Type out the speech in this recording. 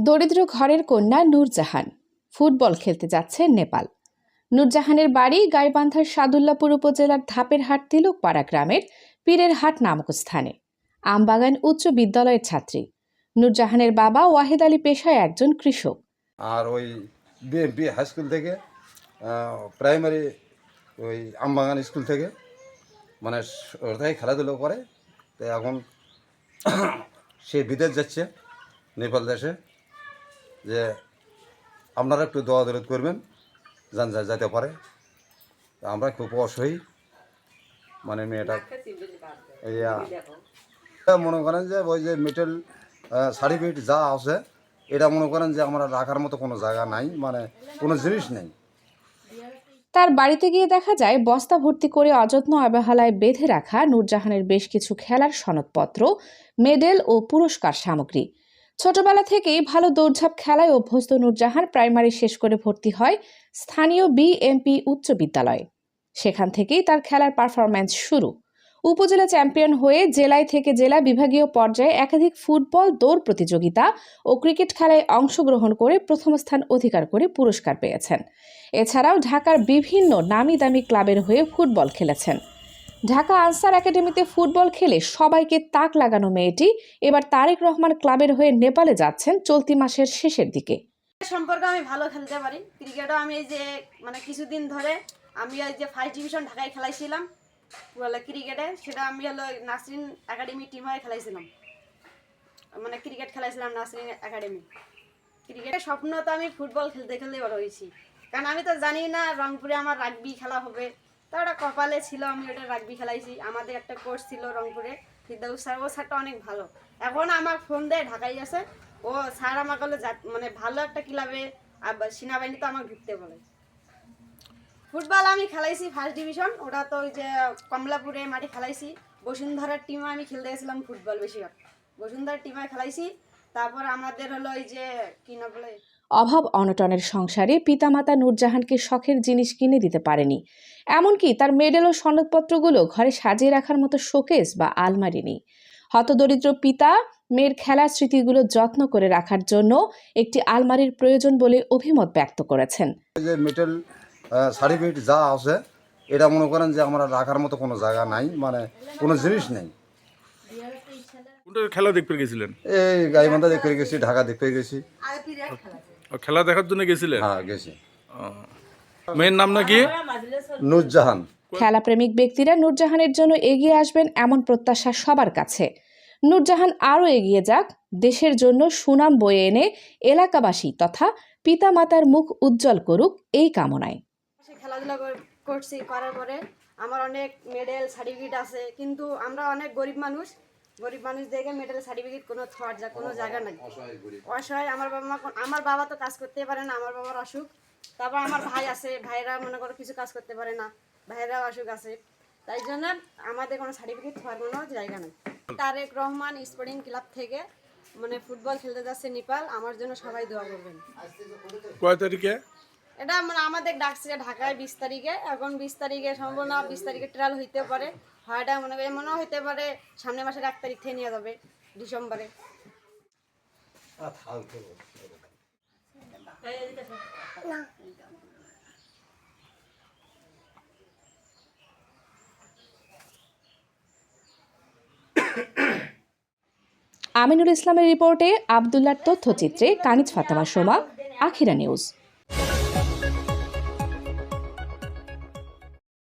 দরিদ্র ঘরের কন্যা নূরজাহান ফুটবল খেলতে যাচ্ছে নেপাল। নূরজাহানের বাড়ি গাইবান্ধার সাদুল্লাপুর উপজেলার ধাপেরহাট তিলকপাড়া গ্রামের পীরের হাট নামক স্থানে। আমবাগান উচ্চ বিদ্যালয়ের ছাত্রী নূরজাহানের বাবা ওয়াহিদ আলী পেশায় একজন কৃষক। আর ওই বিএমপি হাই স্কুল থেকে প্রাইমারি ওই আমবাগান স্কুল থেকে মানে ওটাই খেলাধুলো করে। তো এখন সে বিদেশ যাচ্ছে নেপাল দেশে, যে আপনারা একটু দোয়া দরদ করবেন যান যেতে পারে। আমরা খুব অসহায়, মানে মেয়েটা মনে করেন যে ওই যে মেটেল সার্টিফিকেট যা আছে এটা মনে করেন যে আমরা রাখার মতো কোনো জায়গা নাই, মানে কোনো জিনিস নেই। তার বাড়িতে গিয়ে দেখা যায় বস্তা ভর্তি করে অযত্ন অবহেলায় বেঁধে রাখা নূরজাহানের বেশ কিছু খেলার সনদপত্র, মেডেল ও পুরস্কার সামগ্রী। ছোটবেলা থেকেই ভালো দৌড়ঝাঁপ খেলায় অভ্যস্ত নূরজাহান প্রাইমারি শেষ করে ভর্তি হয় স্থানীয় বিএমপি উচ্চ বিদ্যালয়ে। সেখান থেকেই তার খেলার পারফরম্যান্স শুরু। উপজেলা চ্যাম্পিয়ন হয়ে জেলায় থেকে জেলা বিভাগীয় পর্যায়ে একাধিক ফুটবল দৌড় প্রতিযোগিতা ও ক্রিকেট খেলায় অংশগ্রহণ করে প্রথম স্থান অধিকার করে পুরস্কার পেয়েছেন। এছাড়াও ঢাকার বিভিন্ন নামি দামি ক্লাবের হয়ে ফুটবল খেলেছেন। ঢাকা আনসার একাডেমিতে ফুটবল খেলে সবাইকে তাক লাগানো মেয়েটি এবার তারেক রহমান ক্লাবের হয়ে নেপালে যাচ্ছেন চলতি মাসের শেষের দিকে। সম্পর্কে আমি ভালো খেলতে পারি। ক্রিকেটও আমি এই যে কিছুদিন ধরে আমি ওই যে ফার্স্ট ডিভিশন ঢাকায় খেলাইছিলাম ক্রিকেটে, সেটা আমি হলো নাসরিন একাডেমি টিম হয়ে খেলাইছিলাম, মানে ক্রিকেট খেলাইছিলাম নাসরিন একাডেমি। ক্রিকেটের স্বপ্ন তো আমি ফুটবল খেলতে খেলতে বড় হয়েছি, কারণ আমি তো জানি না রংপুরে আমার রাগবি খেলা হবে। তো ওটা কপালে ছিল, আমি ওটা রাগবি খেলাইছি। আমাদের একটা কোচ ছিল রংপুরে, ফিরদাউস স্যার, ও স্যারটা অনেক ভালো। এখন আমার ফোন দেয় ঢাকায় আছে, ও স্যার আমাকে মানে ভালো একটা ক্লাবে সেনাবাহিনীতে আমাকে ঢুকতে বলে। ফুটবল আমি খেলাইছি ফার্স্ট ডিভিশন, ওটা তো ওই যে কমলাপুরে মাঠে খেলাইছি। বসুন্ধরার টিমে আমি খেলতে গেছিলাম ফুটবল বেশিরভাগ, বসুন্ধরার টিমে খেলাইছি। তারপর আমাদের হলো ওই যে কি না বলে, অভাব অনটনের সংসারে পিতামাতা নূরজাহানকে শখের জিনিস কিনে দিতে পারেনি। এমনকি তার মেডেল ও সনদপত্রগুলো ঘরে সাজিয়ে রাখার মতো শোকেস বা আলমারি নেই। হতদরিদ্র পিতা মেয়ের খেলার স্মৃতিগুলো যত্ন করে রাখার জন্য একটি আলমারির প্রয়োজন বলে অভিমত ব্যক্ত করেছেন। যে মেটেল সার্টিফিকেট যা আছে এটা মনে করেন যে আমরা রাখার মতো কোনো জায়গা নাই, মানে কোনো জিনিস নেই। খেলা দেখতে গেছিলেন? এই গাইবান্ধা দেখতে গেছি, ঢাকা দেখতে গেছি। খেলা দেখার জন্য গেছিলেন? হ্যাঁ গেছি। মেয়ের নাম নাকি? নূরজাহান। খেলাপ্রেমিক ব্যক্তিরা নূরজাহানের জন্য এগিয়ে আসবেন এমন প্রত্যাশা সবার কাছে। নূরজাহান আরও এগিয়ে যাক, দেশের জন্য সুনাম বয়ে এনে এলাকাবাসী তথা পিতামাতার মুখ উজ্জ্বল করুক এই কামনায়। খেলাধুলা করছি, করার পরে আমার অনেক মেডেল সার্টিফিকেট আছে, কিন্তু আমরা অনেক গরিব মানুষ দেখে মেডেল সার্টিফিকেট কোনো জায়গা নাই, অসহায়। আমার বাবা তো কাজ করতে পারে না, আমার বাবার অসুখ। তারপর আমার ভাই আছে, ভাইরা মনে করো কিছু কাজ করতে পারে না, ভাইরাও অসুখ আছে। তাই জন্য আমাদের কোনো সার্টিফিকেট হওয়ার কোনো জায়গা নেই। তারেক রহমান স্পোর্টিং ক্লাব থেকে মানে ফুটবল খেলতে যাচ্ছে নেপাল, আমার জন্য সবাই দোয়া করবেন। কয় তারিখে? এটা মানে আমাদের ডাকছে ঢাকায় 20 তারিখে। এখন 20 তারিখে সম্ভব না, 20 তারিখে ট্রায়াল হইতে পারে, হয়টা মনে হইতে পারে সামনের মাসের 1 তারিখ থেকে নিয়ে যাবে ডিসেম্বরে। আমিনুল ইসলামের রিপোর্টে আবদুল্লার তথ্যচিত্রে কানিজ ফাতেমা সোমা, আখিরা নিউজ।